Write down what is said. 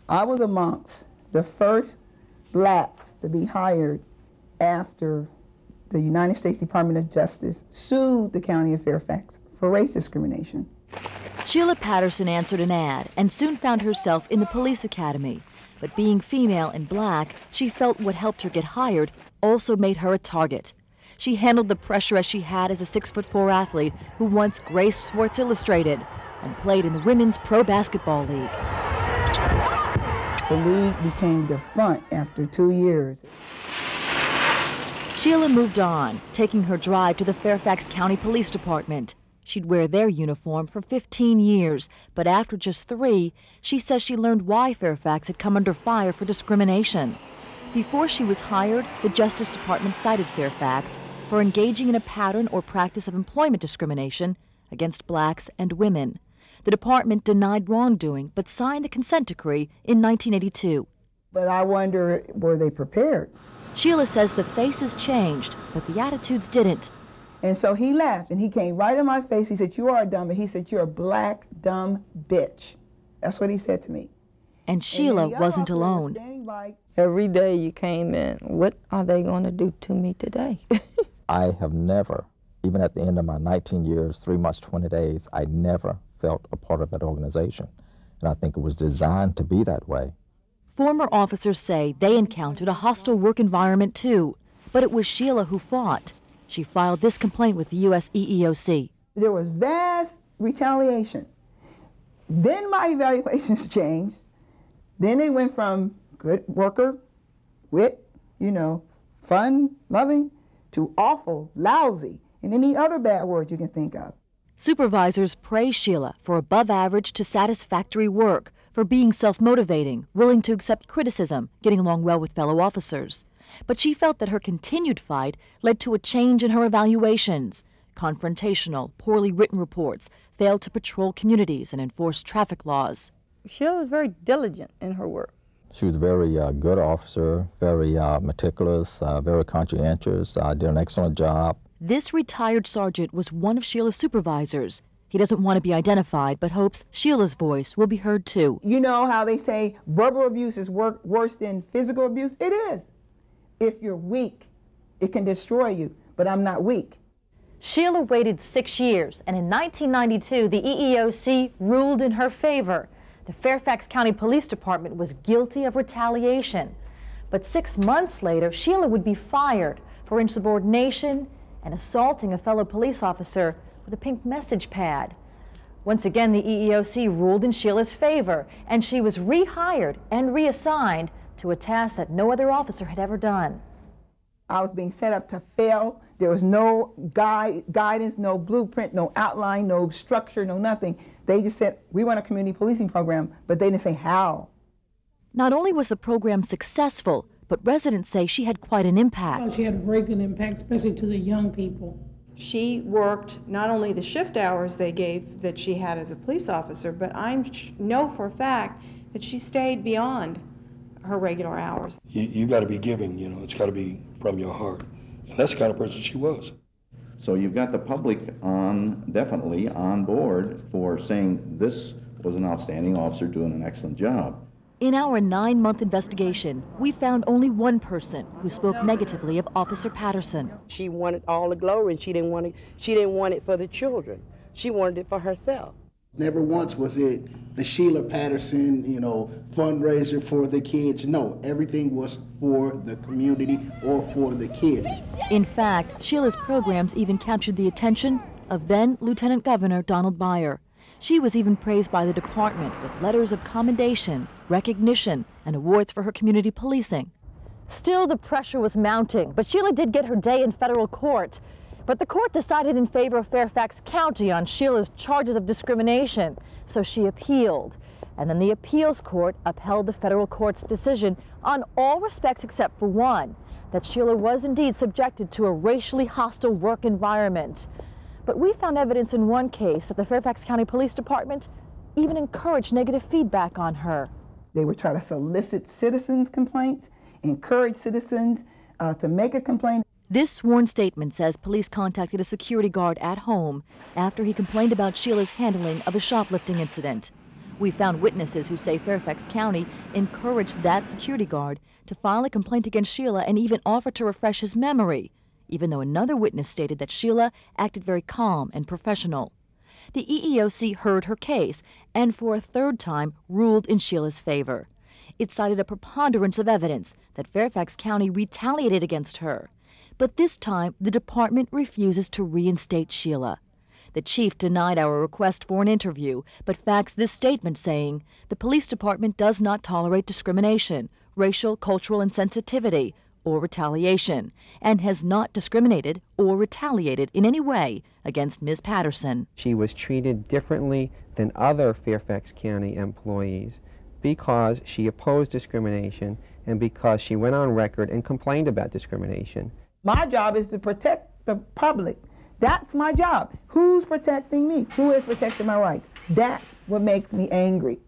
I was amongst the first blacks to be hired after the United States Department of Justice sued the County of Fairfax for race discrimination. Sheila Patterson answered an ad and soon found herself in the police academy. But being female and black, she felt what helped her get hired also made her a target. She handled the pressure as she had as a 6'4" athlete who once graced Sports Illustrated and played in the Women's Pro Basketball League. The league became defunct after 2 years. Sheila moved on, taking her drive to the Fairfax County Police Department. She'd wear their uniform for 15 years, but after just 3, she says she learned why Fairfax had come under fire for discrimination. Before she was hired, the Justice Department cited Fairfax for engaging in a pattern or practice of employment discrimination against blacks and women. The department denied wrongdoing, but signed a consent decree in 1982. But I wonder, were they prepared? Sheila says the faces changed, but the attitudes didn't. And so he laughed, and he came right in my face. He said, "You are a dumb," he said, "You're a black, dumb bitch." That's what he said to me. And Sheila wasn't alone. Every day you came in, what are they going to do to me today? I have never, even at the end of my 19 years, 3 months, 20 days, I never felt a part of that organization. And I think it was designed to be that way. Former officers say they encountered a hostile work environment too, but it was Sheila who fought. She filed this complaint with the U.S. EEOC. There was vast retaliation. Then my evaluations changed. Then they went from good worker, wit, fun, loving, to awful, lousy, and any other bad word you can think of. Supervisors praised Sheila for above average to satisfactory work, for being self-motivating, willing to accept criticism, getting along well with fellow officers. But she felt that her continued fight led to a change in her evaluations. Confrontational, poorly written reports failed to patrol communities and enforce traffic laws. Sheila was very diligent in her work. She was a very good officer, very meticulous, very conscientious, did an excellent job. This retired sergeant was one of Sheila's supervisors. He doesn't want to be identified, but hopes Sheila's voice will be heard too. You know how they say verbal abuse is worse than physical abuse? It is. If you're weak, it can destroy you, but I'm not weak. Sheila waited 6 years, and in 1992, the EEOC ruled in her favor. The Fairfax County Police Department was guilty of retaliation. But 6 months later, Sheila would be fired for insubordination and assaulting a fellow police officer with a pink message pad. Once again, the EEOC ruled in Sheila's favor, and she was rehired and reassigned to a task that no other officer had ever done. I was being set up to fail. There was no guidance, no blueprint, no outline, no structure, no nothing. They just said, we want a community policing program, but they didn't say how. Not only was the program successful, but residents say she had quite an impact. Well, she had a very good impact, especially to the young people. She worked not only the shift hours they gave that she had as a police officer, but I know for a fact that she stayed beyond her regular hours. You got to be giving, it's got to be from your heart. And that's the kind of person she was. So you've got the public definitely on board for saying this was an outstanding officer doing an excellent job. In our 9-month investigation, we found only one person who spoke negatively of Officer Patterson. She wanted all the glory, and she didn't want it for the children. She wanted it for herself. Never once was it the Sheila Patterson, fundraiser for the kids. No, everything was for the community or for the kids. In fact, Sheila's programs even captured the attention of then Lieutenant Governor Donald Byer. She was even praised by the department with letters of commendation, recognition, and awards for her community policing. Still, the pressure was mounting, but Sheila did get her day in federal court. But the court decided in favor of Fairfax County on Sheila's charges of discrimination, so she appealed. And then the appeals court upheld the federal court's decision on all respects except for one, that Sheila was indeed subjected to a racially hostile work environment. But we found evidence in one case that the Fairfax County Police Department even encouraged negative feedback on her. They would try to solicit citizens' complaints, encourage citizens to make a complaint. This sworn statement says police contacted a security guard at home after he complained about Sheila's handling of a shoplifting incident. We found witnesses who say Fairfax County encouraged that security guard to file a complaint against Sheila and even offer to refresh his memory, even though another witness stated that Sheila acted very calm and professional. The EEOC heard her case and for a third time ruled in Sheila's favor. It cited a preponderance of evidence that Fairfax County retaliated against her. But this time, the department refuses to reinstate Sheila. The chief denied our request for an interview, but faxed this statement saying, "The police department does not tolerate discrimination, racial, cultural insensitivity, or retaliation, and has not discriminated or retaliated in any way against Ms. Patterson." She was treated differently than other Fairfax County employees because she opposed discrimination and because she went on record and complained about discrimination. My job is to protect the public. That's my job. Who's protecting me? Who is protecting my rights? That's what makes me angry.